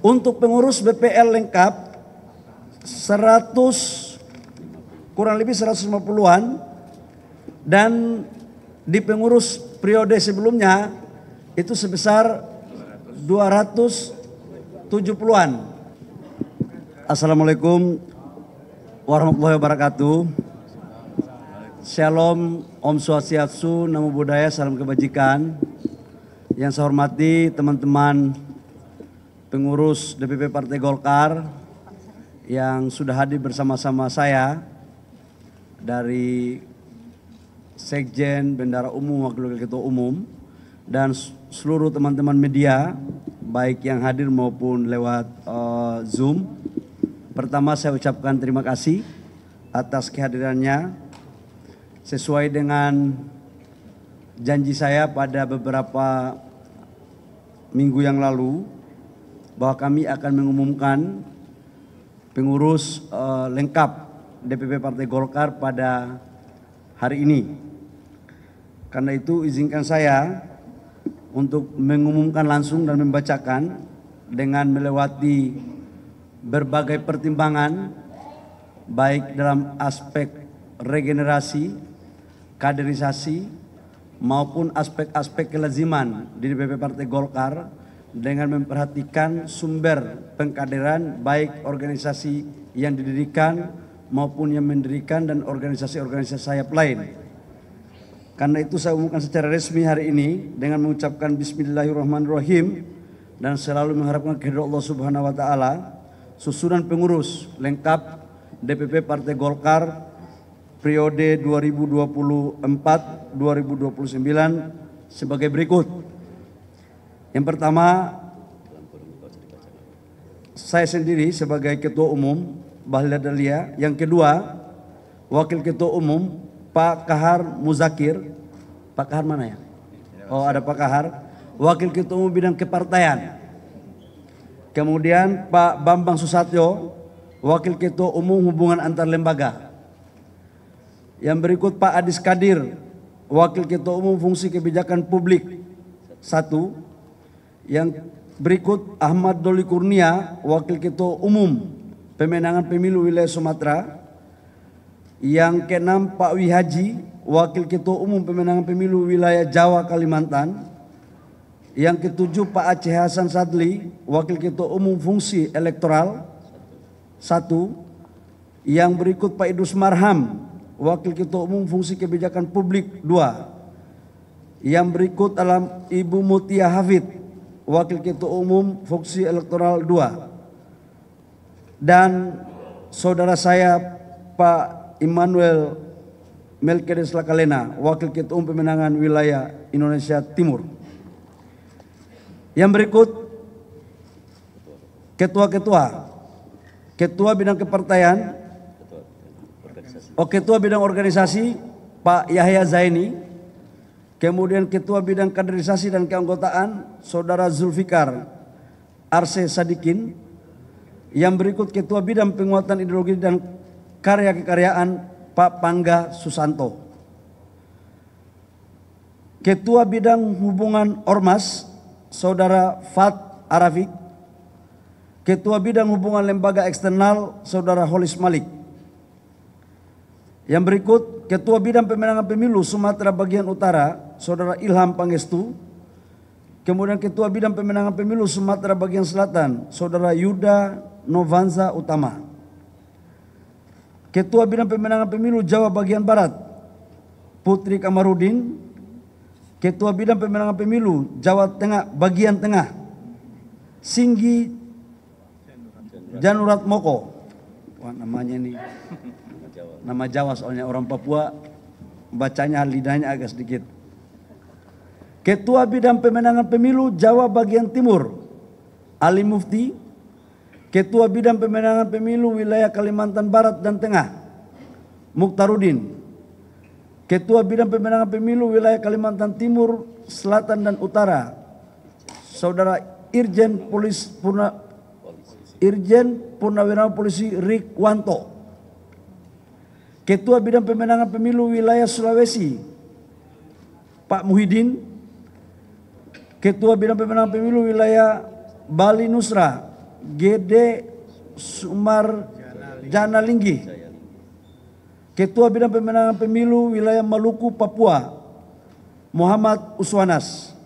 Untuk pengurus BPL lengkap kurang lebih 150-an, dan di pengurus periode sebelumnya itu sebesar 270-an. Assalamualaikum warahmatullahi wabarakatuh. Shalom, Om Swastiastu, Namo Buddhaya, salam kebajikan. Yang saya hormati teman-teman pengurus DPP Partai Golkar yang sudah hadir bersama-sama saya, dari Sekjen, Bendara Umum, Wakil Ketua Umum, dan seluruh teman-teman media, baik yang hadir maupun lewat Zoom. Pertama saya ucapkan terima kasih atas kehadirannya. Sesuai dengan janji saya pada beberapa minggu yang lalu, bahwa kami akan mengumumkan pengurus lengkap DPP Partai Golkar pada hari ini. Karena itu izinkan saya untuk mengumumkan langsung dan membacakan dengan melewati berbagai pertimbangan, baik dalam aspek regenerasi, kaderisasi, maupun aspek-aspek kelaziman di DPP Partai Golkar, dengan memperhatikan sumber pengkaderan baik organisasi yang didirikan maupun yang mendirikan dan organisasi-organisasi sayap lain. Karena itu saya umumkan secara resmi hari ini dengan mengucapkan Bismillahirrahmanirrahim dan selalu mengharapkan keridhaan Allah Subhanahu wa taala. Susunan pengurus lengkap DPP Partai Golkar periode 2024-2029 sebagai berikut. Yang pertama, saya sendiri sebagai Ketua Umum Bahlil Dahlia. Yang kedua, Wakil Ketua Umum Pak Kahar Muzakir. Pak Kahar mana ya? Oh, ada Pak Kahar. Wakil Ketua Umum Bidang Kepartaian. Kemudian Pak Bambang Susatyo, Wakil Ketua Umum Hubungan Antar Lembaga. Yang berikut Pak Adis Kadir, Wakil Ketua Umum Fungsi Kebijakan Publik 1. Yang berikut Ahmad Doli Kurnia, Wakil Ketua Umum Pemenangan Pemilu Wilayah Sumatera. Yang keenam Pak Wihaji, Wakil Ketua Umum Pemenangan Pemilu Wilayah Jawa Kalimantan. Yang ketujuh Pak Aceh Hasan Sadli, Wakil Ketua Umum Fungsi Elektoral 1. Yang berikut Pak Idrus Marham, Wakil Ketua Umum Fungsi Kebijakan Publik 2. Yang berikut adalah Ibu Mutia Hafid, Wakil Ketua Umum Fungsi Elektoral 2. Dan saudara saya Pak Immanuel Melkiades Lakalena, Wakil Ketua Umum Pemenangan Wilayah Indonesia Timur. Yang berikut ketua-ketua. Ketua Bidang Kepartaian, Ketua Bidang Organisasi Pak Yahya Zaini. Kemudian Ketua Bidang Kaderisasi dan Keanggotaan Saudara Zulfikar Arse Sadikin. Yang berikut Ketua Bidang Penguatan Ideologi dan Karya Kekaryaan Pak Pangga Susanto. Ketua Bidang Hubungan Ormas Saudara Fat Arafik. Ketua Bidang Hubungan Lembaga Eksternal Saudara Holis Malik. Yang berikut Ketua Bidang Pemenangan Pemilu Sumatera Bagian Utara Saudara Ilham Pangestu. Kemudian Ketua Bidang Pemenangan Pemilu Sumatera Bagian Selatan Saudara Yuda Novanza Utama. Ketua Bidang Pemenangan Pemilu Jawa Bagian Barat Putri Kamarudin. Ketua Bidang Pemenangan Pemilu Jawa Tengah Bagian Tengah Singgi Janurat Moko. Wah, namanya ini nama Jawa soalnya orang Papua bacanya lidahnya agak sedikit. Ketua Bidang Pemenangan Pemilu Jawa Bagian Timur Ali Mufti. Ketua Bidang Pemenangan Pemilu Wilayah Kalimantan Barat dan Tengah Mukhtarudin. Ketua Bidang Pemenangan Pemilu Wilayah Kalimantan Timur, Selatan dan Utara Saudara Irjen Purnawirawan Polisi Rikwanto. Ketua Bidang Pemenangan Pemilu Wilayah Sulawesi Pak Muhyiddin. Ketua Bidang Pemenangan Pemilu Wilayah Bali Nusra Gede Sumar Jana Linggi. Ketua Bidang Pemenangan Pemilu Wilayah Maluku, Papua, Muhammad Uswanas.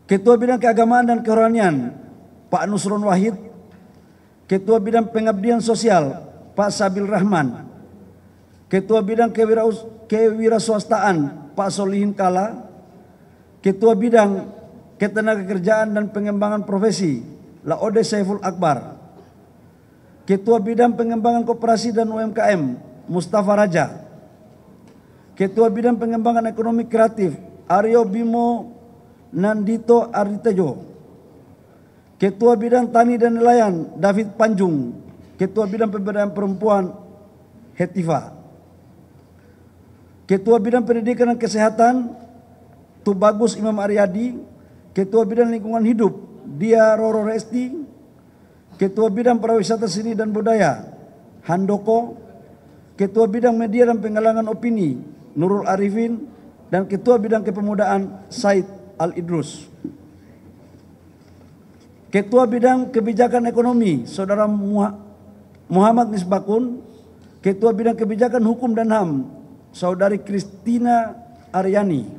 Ketua Bidang Keagamaan dan Kerohanian, Pak Nusron Wahid. Ketua Bidang Pengabdian Sosial, Pak Sabil Rahman. Ketua Bidang Kewirausahaan, Pak Solihin Kala. Ketua Bidang Ketenagakerjaan dan Pengembangan Profesi, Laode Saiful Akbar. Ketua Bidang Pengembangan Koperasi dan UMKM, Mustafa Raja. Ketua Bidang Pengembangan Ekonomi Kreatif, Aryo Bimo Nandito Arditejo. Ketua Bidang Tani dan Nelayan, David Panjung. Ketua Bidang Pemberdayaan Perempuan, Hetiva. Ketua Bidang Pendidikan dan Kesehatan, Tubagus Imam Aryadi. Ketua Bidang Lingkungan Hidup, Dia Roro Resti. Ketua Bidang Pariwisata Seni dan Budaya, Handoko. Ketua Bidang Media dan Penggalangan Opini, Nurul Arifin. Dan Ketua Bidang Kepemudaan, Said Al-Idrus. Ketua Bidang Kebijakan Ekonomi, Saudara Muhammad Misbakun. Ketua Bidang Kebijakan Hukum dan HAM, Saudari Kristina Aryani.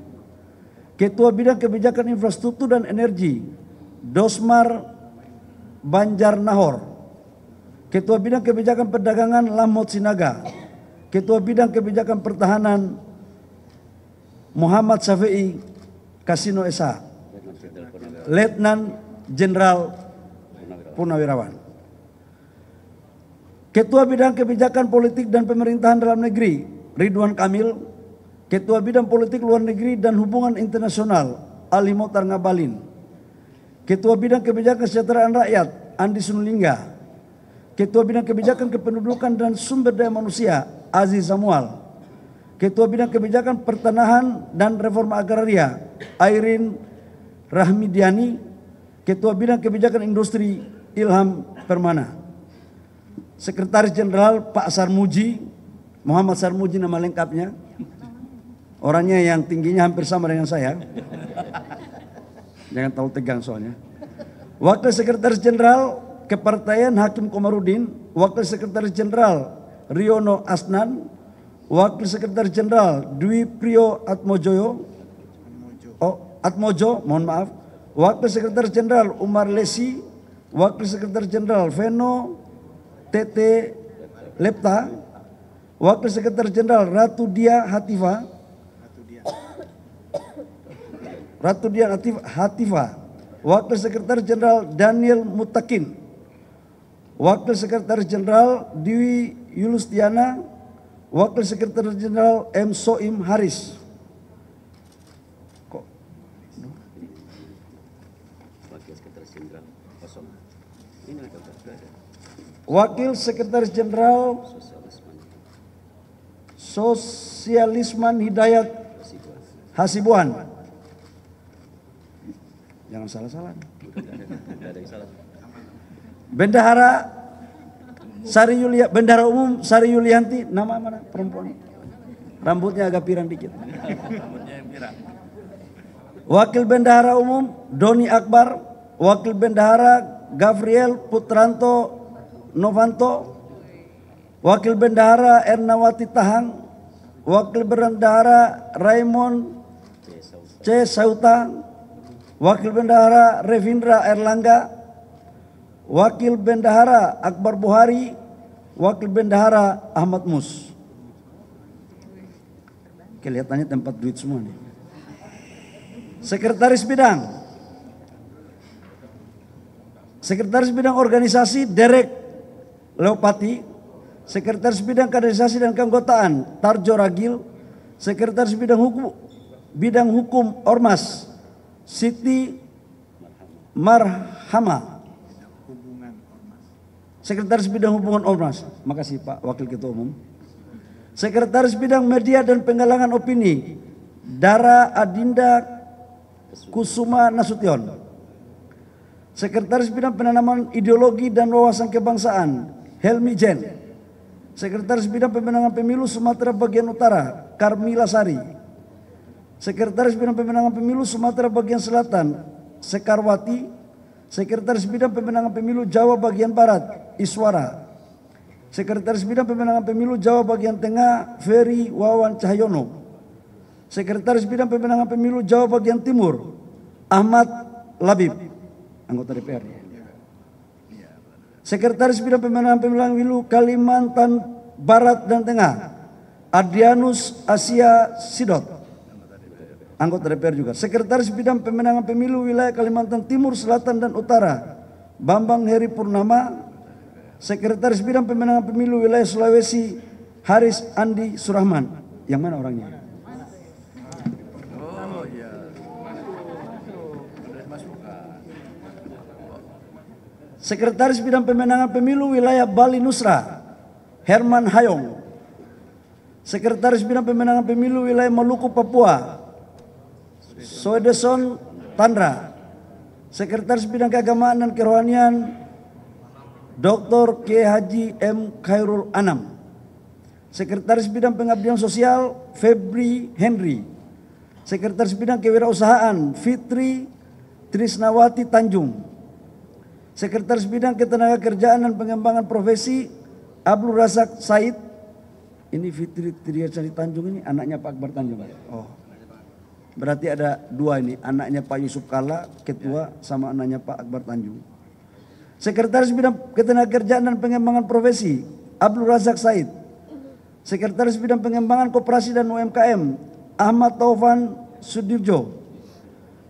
Ketua Bidang Kebijakan Infrastruktur dan Energi, Dosmar Banjar Nahor. Ketua Bidang Kebijakan Perdagangan, Lamot Sinaga. Ketua Bidang Kebijakan Pertahanan, Muhammad Syafi'i Kasino Esa. Letnan Jenderal Purnawirawan. Ketua Bidang Kebijakan Politik dan Pemerintahan Dalam Negeri, Ridwan Kamil. Ketua Bidang Politik Luar Negeri dan Hubungan Internasional, Ali Mokhtar Ngabalin. Ketua Bidang Kebijakan Kesejahteraan Rakyat, Andi Sunulingga. Ketua Bidang Kebijakan Kependudukan dan Sumber Daya Manusia, Aziz Samual. Ketua Bidang Kebijakan Pertanahan dan Reforma Agraria, Airin Rahmidiani. Ketua Bidang Kebijakan Industri, Ilham Permana. Sekretaris Jenderal, Pak Sarmuji, Muhammad Sarmuji nama lengkapnya. Orangnya yang tingginya hampir sama dengan saya. Jangan terlalu tegang soalnya. Wakil Sekretaris Jenderal Kepartaian Hakim Komarudin. Wakil Sekretaris Jenderal Riono Asnan. Wakil Sekretaris Jenderal Dwi Priyo Atmojo, mohon maaf. Wakil Sekretaris Jenderal Umar Lesi. Wakil Sekretaris Jenderal Veno Tete Lepta. Wakil Sekretaris Jenderal Ratu Dia Hatifa. Wakil Sekretaris Jenderal Daniel Mutakin. Wakil Sekretaris Jenderal Dewi Yulustiana. Wakil Sekretaris Jenderal M. Soim Haris. Wakil Sekretaris Jenderal Sosialisman Hidayat Hasibuan. Jangan salah-salah. Bendahara Umum Sari Yulianti, nama mana perempuan? Rambutnya agak pirang dikit. Wakil Bendahara Umum Doni Akbar. Wakil Bendahara Gavriel Putranto Novanto. Wakil Bendahara Ernawati Tahang. Wakil Bendahara Raymond C. Sauta. Wakil Bendahara Revindra Erlangga. Wakil Bendahara Akbar Buhari. Wakil Bendahara Ahmad Mus. Kelihatannya tempat duit semua nih. Sekretaris Bidang Organisasi Derek Leopati. Sekretaris Bidang Kaderisasi dan Keanggotaan Tarjo Ragil. Sekretaris Bidang Hukum Ormas Siti Marhama. Sekretaris Bidang Hubungan Ormas. Makasih Pak Wakil Ketua Umum. Sekretaris Bidang Media dan Penggalangan Opini Dara Adinda Kusuma Nasution. Sekretaris Bidang Penanaman Ideologi dan Wawasan Kebangsaan Helmi Jen. Sekretaris Bidang Pemenangan Pemilu Sumatera Bagian Utara Karmila Sari. Sekretaris Bidang Pemenangan Pemilu Sumatera Bagian Selatan Sekarwati. Sekretaris Bidang Pemenangan Pemilu Jawa Bagian Barat, Iswara. Sekretaris Bidang Pemenangan Pemilu Jawa Bagian Tengah, Ferry Wawan Cahyono. Sekretaris Bidang Pemenangan Pemilu Jawa Bagian Timur, Ahmad Labib, anggota DPR. Sekretaris Bidang Pemenangan Pemilu Kalimantan Barat dan Tengah, Adrianus Asia Sidot, anggota DPR juga. Sekretaris Bidang Pemenangan Pemilu Wilayah Kalimantan Timur, Selatan dan Utara, Bambang Heri Purnama. Sekretaris Bidang Pemenangan Pemilu Wilayah Sulawesi, Haris Andi Surahman. Yang mana orangnya? Sekretaris Bidang Pemenangan Pemilu Wilayah Bali Nusra, Herman Hayong. Sekretaris Bidang Pemenangan Pemilu Wilayah Maluku Papua, Soedeson Tandra. Sekretaris Bidang Keagamaan dan Kerohanian, Dr. K. Haji M. Khairul Anam. Sekretaris Bidang Pengabdian Sosial, Febri Henry. Sekretaris Bidang Kewirausahaan, Fitri Trisnawati Tanjung. Sekretaris Bidang Ketenagakerjaan dan Pengembangan Profesi, Abdul Razak Said. Ini Fitri Trisnawati Tanjung ini anaknya Pak Akbar Tanjung. Oh, berarti ada dua ini, anaknya Pak Yusuf Kalla, ketua, sama anaknya Pak Akbar Tanjung. Sekretaris Bidang Ketenagakerjaan dan Pengembangan Profesi, Abdul Razak Said. Sekretaris Bidang Pengembangan Koperasi dan UMKM, Ahmad Taufan Sudirjo.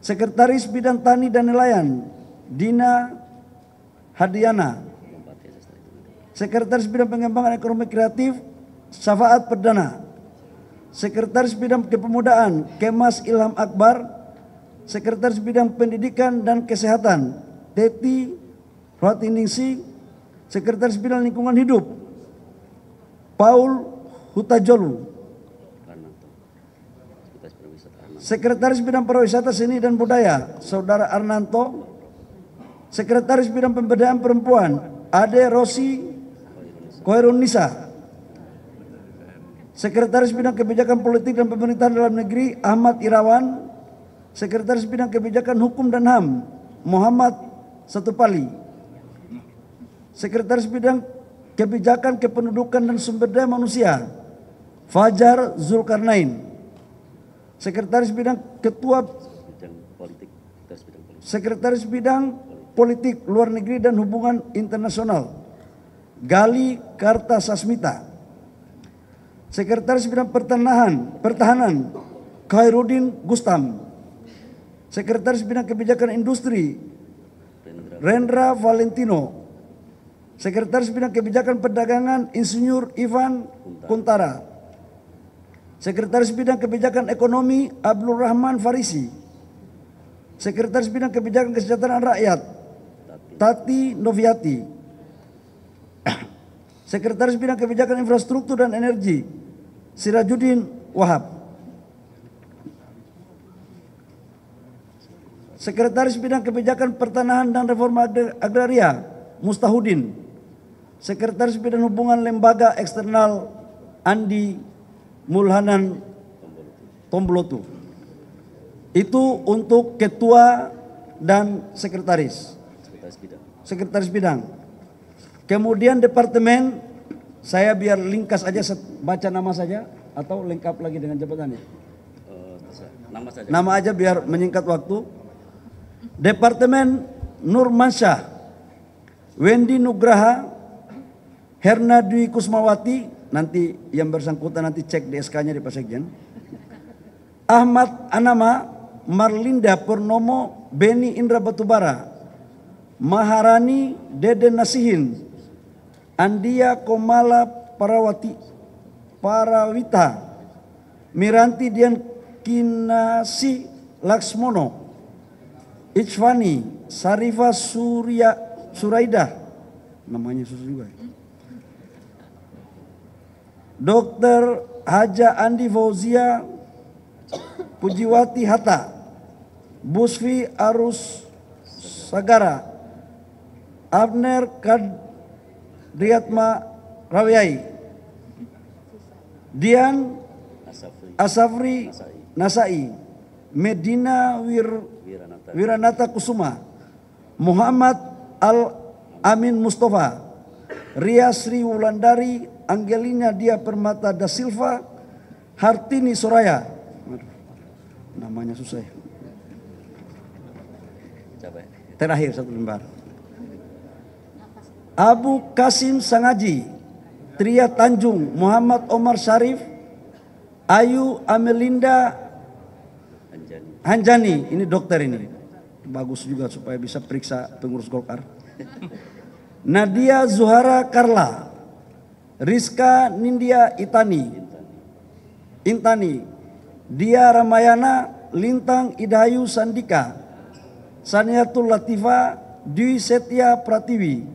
Sekretaris Bidang Tani dan Nelayan, Dina Hadiana. Sekretaris Bidang Pengembangan Ekonomi Kreatif, Syafaat Perdana. Sekretaris Bidang Kepemudaan, Kemas Ilham Akbar. Sekretaris Bidang Pendidikan dan Kesehatan, Teti Rohatiningsi. Sekretaris Bidang Lingkungan Hidup, Paul Hutajolu. Sekretaris Bidang Pariwisata Seni dan Budaya, Saudara Arnanto. Sekretaris Bidang Pemberdayaan Perempuan, Ade Rosi Koirun Nisa. Sekretaris Bidang Kebijakan Politik dan Pemerintahan Dalam Negeri, Ahmad Irawan. Sekretaris Bidang Kebijakan Hukum dan HAM, Muhammad Satupali. Sekretaris Bidang Kebijakan Kependudukan dan Sumber Daya Manusia, Fajar Zulkarnain. Sekretaris Bidang Sekretaris Bidang Politik Luar Negeri dan Hubungan Internasional, Gali Kartasasmita. Sekretaris Bidang Pertahanan, Khairuddin Gustam. Sekretaris Bidang Kebijakan Industri, Rendra Valentino. Sekretaris Bidang Kebijakan Perdagangan, Insinyur Ivan Kuntara. Sekretaris Bidang Kebijakan Ekonomi, Abdul Rahman Farisi. Sekretaris Bidang Kebijakan Kesejahteraan Rakyat, Tati Noviati. Sekretaris Bidang Kebijakan Infrastruktur dan Energi, Sirajuddin Wahab. Sekretaris Bidang Kebijakan Pertanahan dan Reforma Agraria, Mustahudin. Sekretaris Bidang Hubungan Lembaga Eksternal, Andi Mulhanan Tombolotu. Itu untuk ketua dan sekretaris. Sekretaris Bidang. Kemudian departemen, saya biar ringkas aja baca nama saja atau lengkap lagi dengan jabatannya. Nama saja. Nama aja biar menyingkat waktu. Departemen Nurmansyah, Wendy Nugraha, Herna Dwi Kusmawati, nanti yang bersangkutan nanti cek di SK-nya di Pak Sekjen. Ahmad Anama, Marlinda Purnomo, Beni Indra Batubara, Maharani Deden Nasihin, Andia Komala Parawita, Miranti Dian Kinasi Laksmono, Ichvani Sarifa Suraidah, namanya susah juga. Dr. Haja Andi Fauzia Pujiwati Hatta, Busfi Arus Sagara, Abner Kadriatma Rawiai, Dian Asafri Nasai, Medina Wiranata Kusuma, Muhammad Al-Amin Mustafa, Ria Sri Wulandari Angelina Dia Permata da Silva, Hartini Soraya, namanya susah ya. Terakhir satu lembar. Abu Kasim Sangaji, Tria Tanjung, Muhammad Omar Syarif, Ayu Amelinda Hanjani, ini dokter ini. Bagus juga supaya bisa periksa pengurus Golkar. Nadia Zuhara Karla, Rizka Nindya Intani, Dia Ramayana, Lintang Idayu Sandika, Saniatul Latifa, Dwi Setia Pratiwi,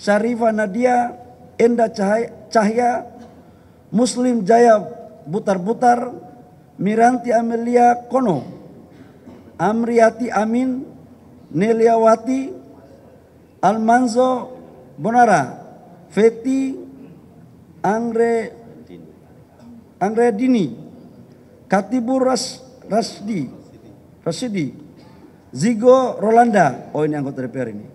Syarifah Nadia, Enda Cahya, Muslim Jaya Butar-Butar, Miranti Amelia Kono, Amriati Amin, Neliawati, Almanzo Bonara, Feti Angre Dini, Katibur Rasidi, Zigo Rolanda, oh ini anggota DPR ini,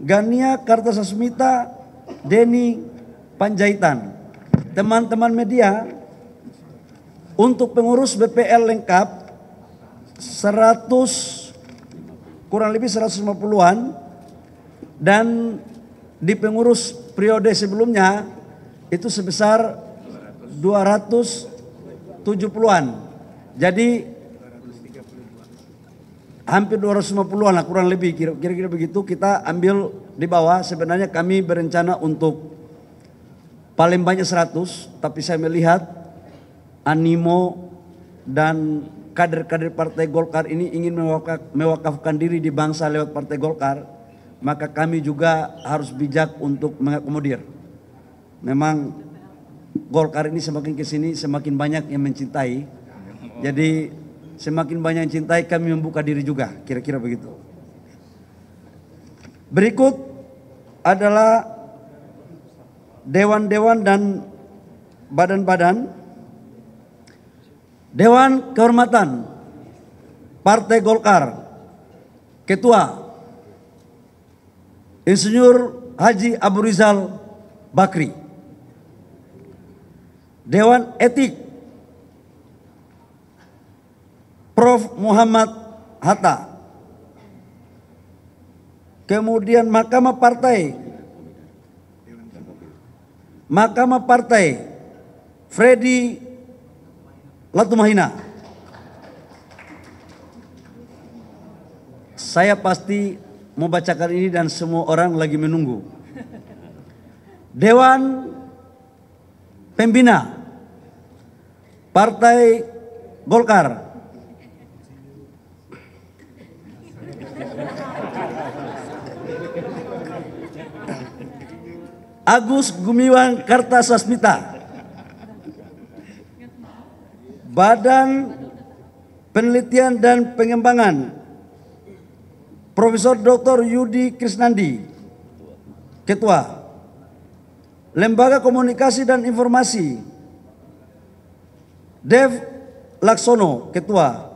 Gania Kartasasmita, Deni Panjaitan. Teman-teman media, untuk pengurus BPL lengkap kurang lebih 150-an, dan di pengurus periode sebelumnya itu sebesar 270-an. Jadi hampir 250-an lah kurang lebih, kira-kira begitu kita ambil di bawah. Sebenarnya kami berencana untuk paling banyak 100, tapi saya melihat animo dan kader-kader Partai Golkar ini ingin mewakafkan diri di bangsa lewat Partai Golkar, maka kami juga harus bijak untuk mengakomodir. Memang Golkar ini semakin kesini semakin banyak yang mencintai, jadi semakin banyak yang cintai kami membuka diri juga, kira-kira begitu. Berikut adalah dewan-dewan dan badan-badan. Dewan Kehormatan Partai Golkar, Ketua Insinyur Haji Abu Rizal Bakri. Dewan Etik Prof. Muhammad Hatta. Kemudian Mahkamah Partai Freddy Latumahina. Saya pasti mau bacakan ini dan semua orang lagi menunggu. Dewan Pembina Partai Golkar, Agus Gumiwang Kartasasmita. Badan Penelitian dan Pengembangan Profesor Dr. Yudi Krisnandi, Ketua. Lembaga Komunikasi dan Informasi Dev Laksono, Ketua.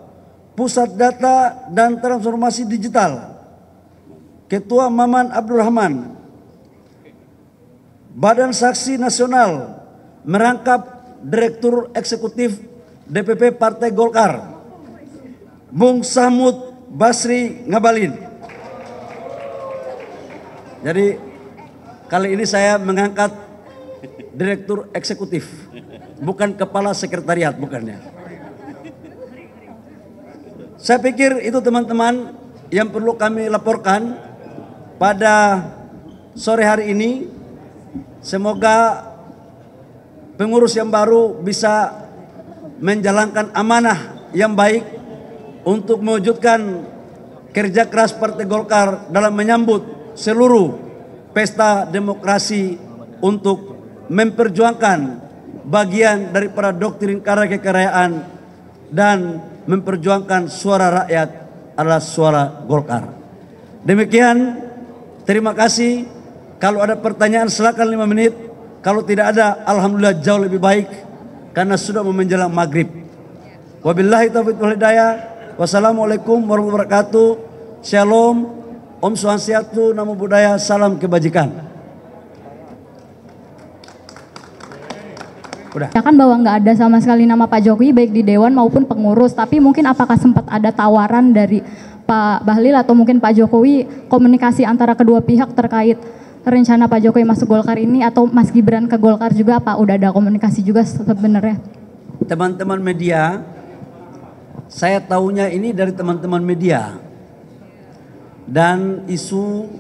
Pusat Data dan Transformasi Digital, Ketua Maman Abdurrahman. Badan Saksi Nasional merangkap Direktur Eksekutif DPP Partai Golkar, Bung Samud Basri Ngabalin. Jadi kali ini saya mengangkat Direktur Eksekutif, bukan Kepala Sekretariat, bukannya. Saya pikir itu teman-teman yang perlu kami laporkan pada sore hari ini. Semoga pengurus yang baru bisa menjalankan amanah yang baik untuk mewujudkan kerja keras Partai Golkar dalam menyambut seluruh pesta demokrasi untuk memperjuangkan bagian daripada doktrin karya kekayaan dan memperjuangkan suara rakyat adalah suara Golkar. Demikian, terima kasih. Kalau ada pertanyaan silakan 5 menit. Kalau tidak ada, alhamdulillah jauh lebih baik karena sudah mau menjelang maghrib. Wabillahi taufiq wal hidayah. Wassalamualaikum warahmatullahi wabarakatuh. Shalom, Om Swastiastu, Namo Buddhaya, salam kebajikan. Udah. Ya kan bahwa nggak ada sama sekali nama Pak Jokowi baik di Dewan maupun pengurus, tapi mungkin apakah sempat ada tawaran dari Pak Bahlil atau mungkin Pak Jokowi komunikasi antara kedua pihak terkait rencana Pak Jokowi masuk Golkar ini, atau Mas Gibran ke Golkar juga, apa udah ada komunikasi juga sebenarnya? Teman-teman media, saya tahunya ini dari teman-teman media. Dan isu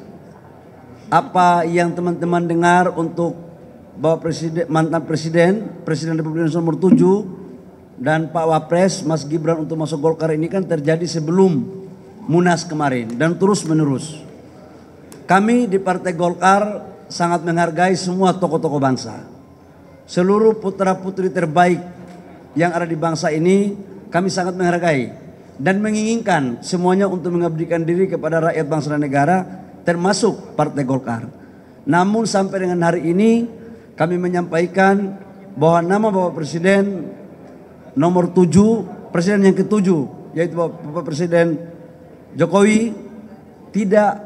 apa yang teman-teman dengar untuk bahwa mantan Presiden Republik Indonesia nomor 7 dan Pak Wapres Mas Gibran untuk masuk Golkar ini kan terjadi sebelum Munas kemarin dan terus menerus. Kami di Partai Golkar sangat menghargai semua tokoh-tokoh bangsa. Seluruh putra-putri terbaik yang ada di bangsa ini kami sangat menghargai dan menginginkan semuanya untuk mengabdikan diri kepada rakyat bangsa dan negara, termasuk Partai Golkar. Namun sampai dengan hari ini kami menyampaikan bahwa nama Bapak Presiden nomor 7, Presiden yang ke-7, yaitu Bapak Presiden Jokowi, tidak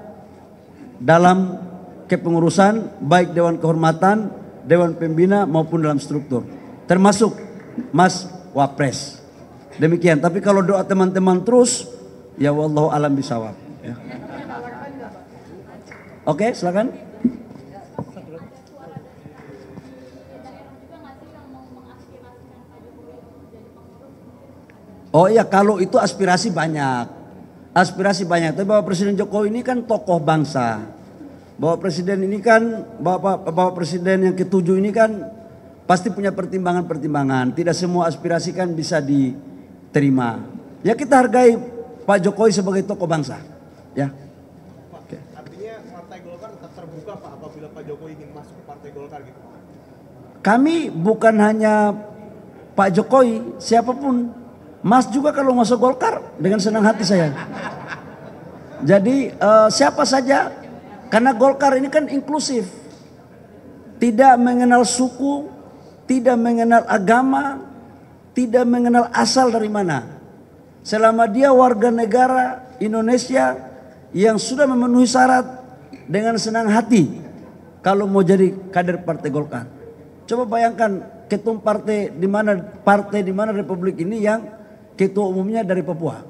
dalam kepengurusan baik Dewan Kehormatan, Dewan Pembina maupun dalam struktur, termasuk Mas Wapres. Demikian. Tapi kalau doa teman-teman terus, ya wallahu alam bisawab. Ya. Oke, silakan. Oh iya, kalau itu aspirasi banyak. Aspirasi banyak. Tapi Bapak Presiden Jokowi ini kan tokoh bangsa. Bapak Presiden ini kan, Bapak Presiden yang ke-7 ini kan pasti punya pertimbangan-pertimbangan. Tidak semua aspirasi kan bisa diterima. Ya kita hargai Pak Jokowi sebagai tokoh bangsa. Ya. Pak, artinya Partai Golkar tetap terbuka Pak apabila Pak Jokowi ingin masuk ke Partai Golkar gitu. Kami bukan hanya Pak Jokowi, siapapun. Mas juga kalau masuk Golkar dengan senang hati saya. Jadi siapa saja, karena Golkar ini kan inklusif. Tidak mengenal suku, tidak mengenal agama, tidak mengenal asal dari mana. Selama dia warga negara Indonesia yang sudah memenuhi syarat, dengan senang hati kalau mau jadi kader Partai Golkar. Coba bayangkan ketum partai di mana Republik ini yang ketua umumnya dari Papua,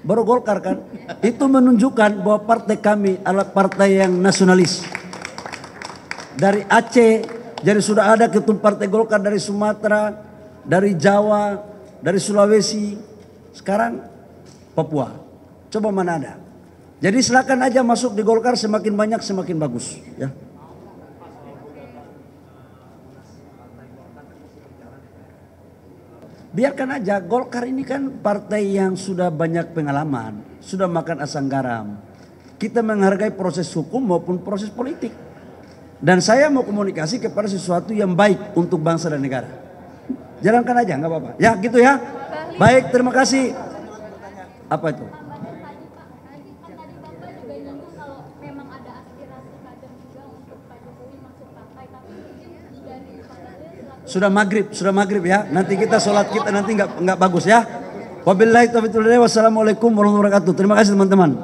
baru Golkar kan. Itu menunjukkan bahwa partai kami adalah partai yang nasionalis. Dari Aceh, jadi sudah ada ketum Partai Golkar dari Sumatera, dari Jawa, dari Sulawesi, sekarang Papua. Coba mana ada. Jadi silakan aja masuk di Golkar, semakin banyak semakin bagus. Ya. Biarkan aja, Golkar ini kan partai yang sudah banyak pengalaman, sudah makan asam garam. Kita menghargai proses hukum maupun proses politik. Dan saya mau komunikasi kepada sesuatu yang baik untuk bangsa dan negara. Jalankan aja, nggak apa-apa. Ya gitu ya. Baik, terima kasih. Apa itu? Sudah maghrib ya. Nanti kita sholat kita nanti nggak bagus ya. Wabillahi taufiq wal hidayah. Wassalamualaikum warahmatullahi wabarakatuh. Terima kasih teman-teman.